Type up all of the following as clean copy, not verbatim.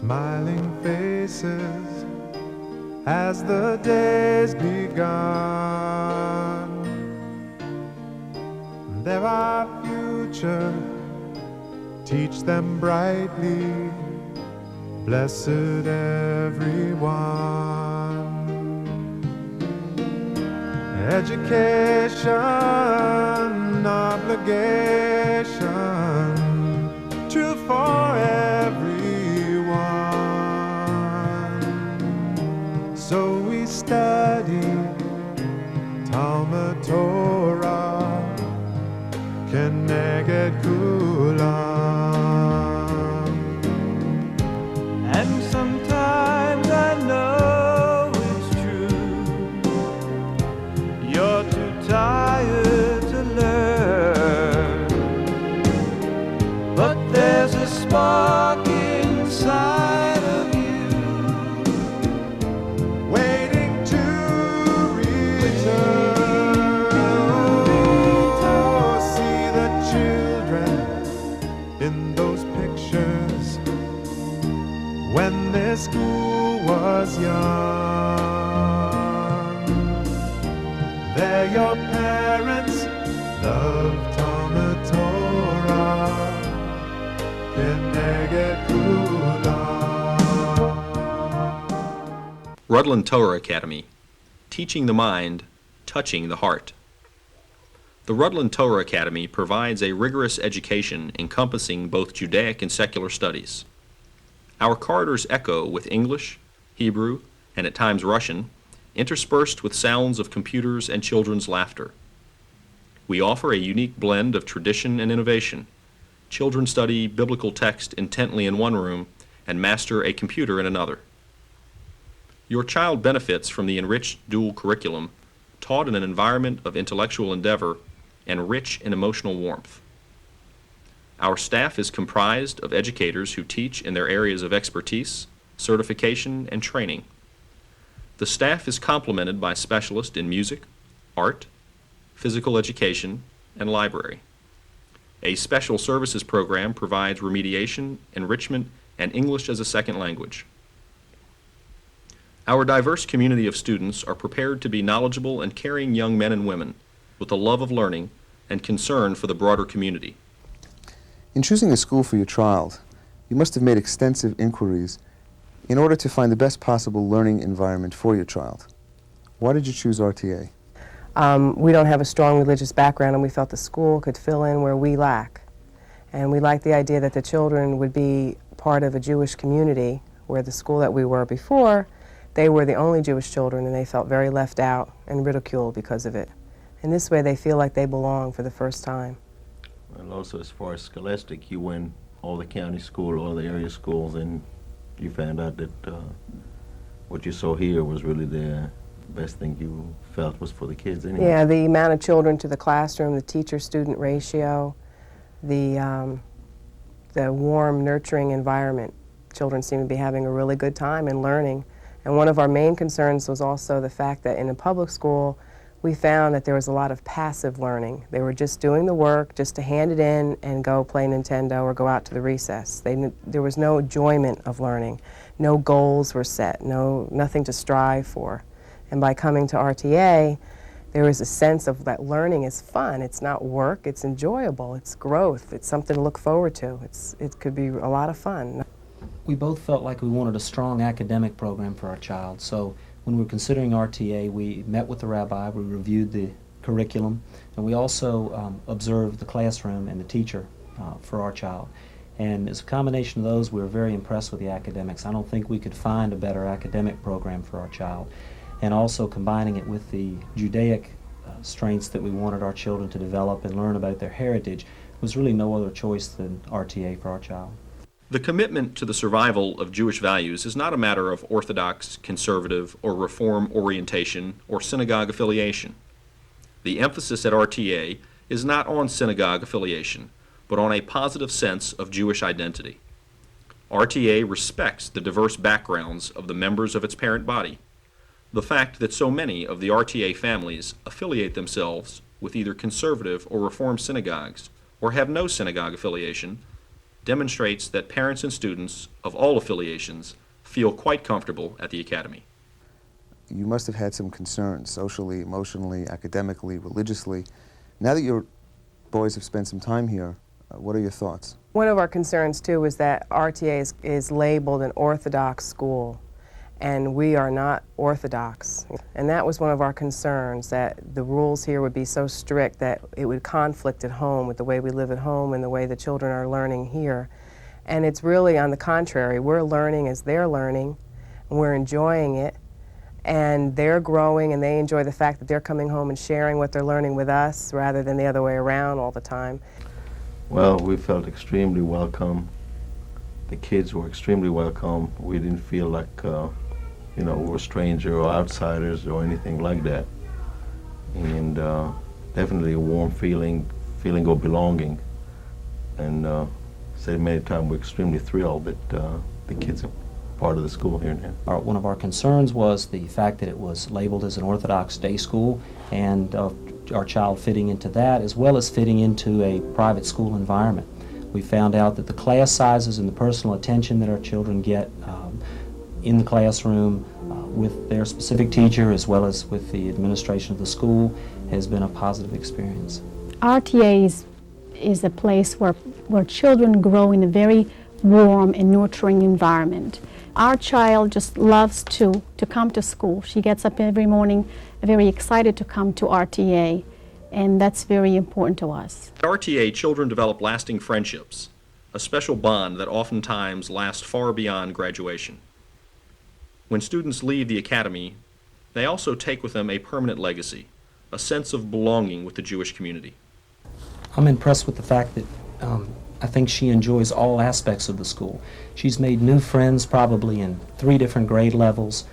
smiling faces as the days begun. They're our future, teach them brightly, blessed everyone. Education, obligation, true for everyone. So we study Talmud Torah, Keneged Kulam. And sometimes I know it's true, you're too tired to learn, but there's a spark inside of you waiting to return. Oh, see the children in those pictures when their school was young. They're your parents, love Talmud Torah, Keneged Kulam. Rutland Torah Academy, teaching the mind, touching the heart. The Rutland Torah Academy provides a rigorous education encompassing both Judaic and secular studies. Our corridors echo with English, Hebrew, and at times Russian, interspersed with sounds of computers and children's laughter. We offer a unique blend of tradition and innovation. Children study biblical text intently in one room and master a computer in another. Your child benefits from the enriched dual curriculum, taught in an environment of intellectual endeavor and rich in emotional warmth. Our staff is comprised of educators who teach in their areas of expertise, certification, and training. The staff is complemented by specialists in music, art, physical education, and library. A special services program provides remediation, enrichment, and English as a second language. Our diverse community of students are prepared to be knowledgeable and caring young men and women with a love of learning and concern for the broader community. In choosing a school for your child, you must have made extensive inquiries in order to find the best possible learning environment for your child. Why did you choose RTA? We don't have a strong religious background, and we felt the school could fill in where we lack. And we liked the idea that the children would be part of a Jewish community, where the school that we were before, they were the only Jewish children, and they felt very left out and ridiculed because of it. And this way they feel like they belong for the first time. And also, as far as scholastic, you went all the county school, all the area schools, and you found out that what you saw here was really the best thing you felt was for the kids anyway. Yeah, the amount of children to the classroom, the teacher-student ratio, the warm, nurturing environment. Children seem to be having a really good time and learning. And one of our main concerns was also the fact that in a public school, we found that there was a lot of passive learning. They were just doing the work, just to hand it in and go play Nintendo or go out to the recess. There was no enjoyment of learning. No goals were set, nothing to strive for. And by coming to RTA, there was a sense of that learning is fun. It's not work, it's enjoyable, it's growth, it's something to look forward to. It could be a lot of fun. We both felt like we wanted a strong academic program for our child, so when we were considering RTA, we met with the rabbi, we reviewed the curriculum, and we also observed the classroom and the teacher for our child. And as a combination of those, we were very impressed with the academics. I don't think we could find a better academic program for our child. And also combining it with the Judaic strengths that we wanted our children to develop and learn about their heritage was really no other choice than RTA for our child. The commitment to the survival of Jewish values is not a matter of Orthodox, conservative, or Reform orientation or synagogue affiliation. The emphasis at RTA is not on synagogue affiliation, but on a positive sense of Jewish identity. RTA respects the diverse backgrounds of the members of its parent body. The fact that so many of the RTA families affiliate themselves with either conservative or Reform synagogues or have no synagogue affiliation demonstrates that parents and students of all affiliations feel quite comfortable at the Academy. You must have had some concerns socially, emotionally, academically, religiously. Now that your boys have spent some time here, what are your thoughts? One of our concerns, too, is that RTA is labeled an Orthodox school, and we are not Orthodox. And that was one of our concerns, that the rules here would be so strict that it would conflict at home with the way we live at home and the way the children are learning here. And it's really on the contrary. We're learning as they're learning, and we're enjoying it, and they're growing, and they enjoy the fact that they're coming home and sharing what they're learning with us rather than the other way around all the time. Well, we felt extremely welcome. The kids were extremely welcome. We didn't feel like, we were strangers or outsiders or anything like that. And definitely a warm feeling of belonging. And said many times we're extremely thrilled that the kids are part of the school here now. One of our concerns was the fact that it was labeled as an Orthodox day school, and our child fitting into that as well as fitting into a private school environment. We found out that the class sizes and the personal attention that our children get in the classroom with their specific teacher as well as with the administration of the school has been a positive experience. RTA is a place where children grow in a very warm and nurturing environment. Our child just loves to come to school. She gets up every morning very excited to come to RTA, and that's very important to us. At RTA, children develop lasting friendships, a special bond that oftentimes lasts far beyond graduation. When students leave the Academy, they also take with them a permanent legacy, a sense of belonging with the Jewish community. I'm impressed with the fact that I think she enjoys all aspects of the school. She's made new friends probably in 3 different grade levels.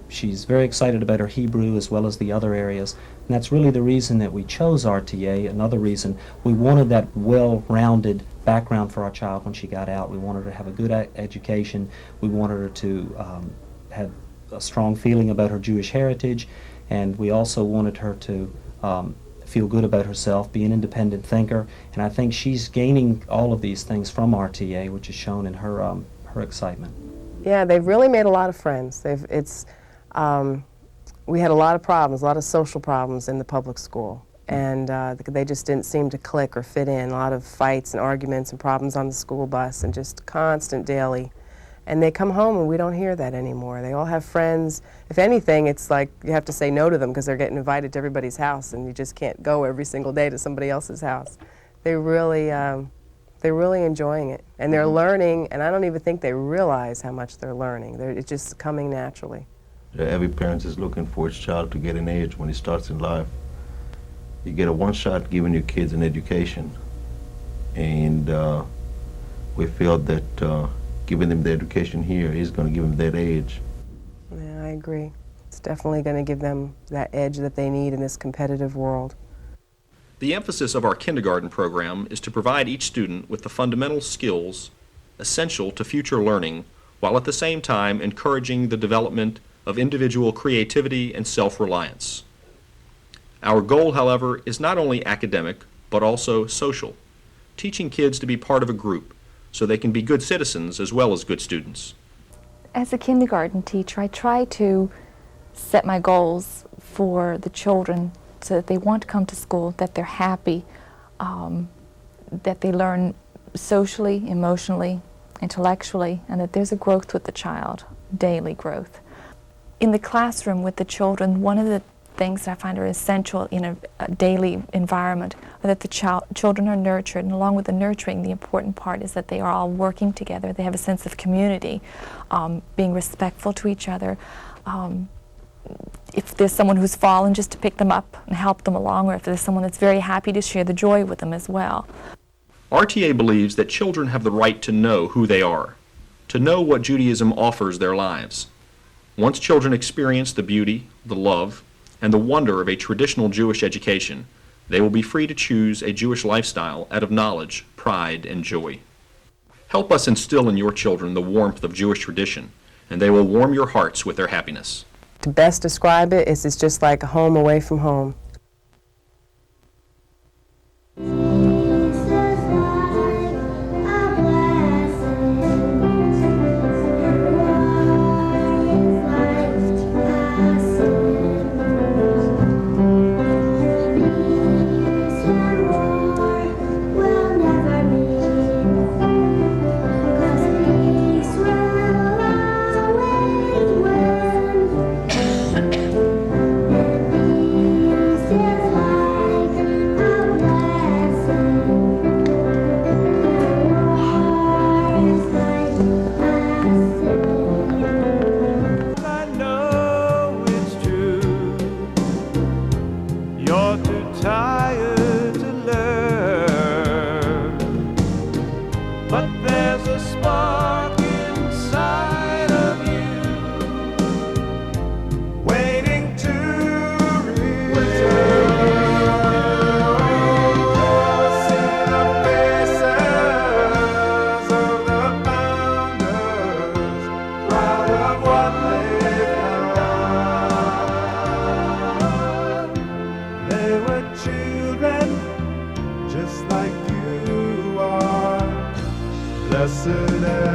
She's very excited about her Hebrew as well as the other areas, and that's really the reason that we chose RTA. Another reason, we wanted that well-rounded background for our child when she got out. We wanted her to have a good education. We wanted her to have a strong feeling about her Jewish heritage, and we also wanted her to feel good about herself, be an independent thinker, and I think she's gaining all of these things from RTA, which is shown in her excitement. Yeah, they've really made a lot of friends. We had a lot of problems, a lot of social problems in the public school, and they just didn't seem to click or fit in. A lot of fights and arguments and problems on the school bus and just constant daily. And they come home and we don't hear that anymore. They all have friends. If anything, it's like you have to say no to them because they're getting invited to everybody's house and you just can't go every single day to somebody else's house. They're really enjoying it. And they're learning, and I don't even think they realize how much they're learning. It's just coming naturally. Every parent is looking for its child to get an age when he starts in life. You get a one shot giving your kids an education. And we feel that giving them the education here is going to give them that age. Yeah, I agree. It's definitely going to give them that edge that they need in this competitive world. The emphasis of our kindergarten program is to provide each student with the fundamental skills essential to future learning, while at the same time encouraging the development of individual creativity and self-reliance. Our goal, however, is not only academic, but also social, teaching kids to be part of a group so they can be good citizens as well as good students. As a kindergarten teacher, I try to set my goals for the children so that they want to come to school, that they're happy, that they learn socially, emotionally, intellectually, and that there's a growth with the child, daily growth. In the classroom with the children, one of the things that I find are essential in a daily environment are that the children are nurtured, and along with the nurturing, the important part is that they are all working together. They have a sense of community, being respectful to each other. If there's someone who's fallen, just to pick them up and help them along, or if there's someone that's very happy, to share the joy with them as well. RTA believes that children have the right to know who they are, to know what Judaism offers their lives. Once children experience the beauty, the love, and the wonder of a traditional Jewish education, they will be free to choose a Jewish lifestyle out of knowledge, pride, and joy. Help us instill in your children the warmth of Jewish tradition, and they will warm your hearts with their happiness. To best describe it, it's just like a home away from home. desert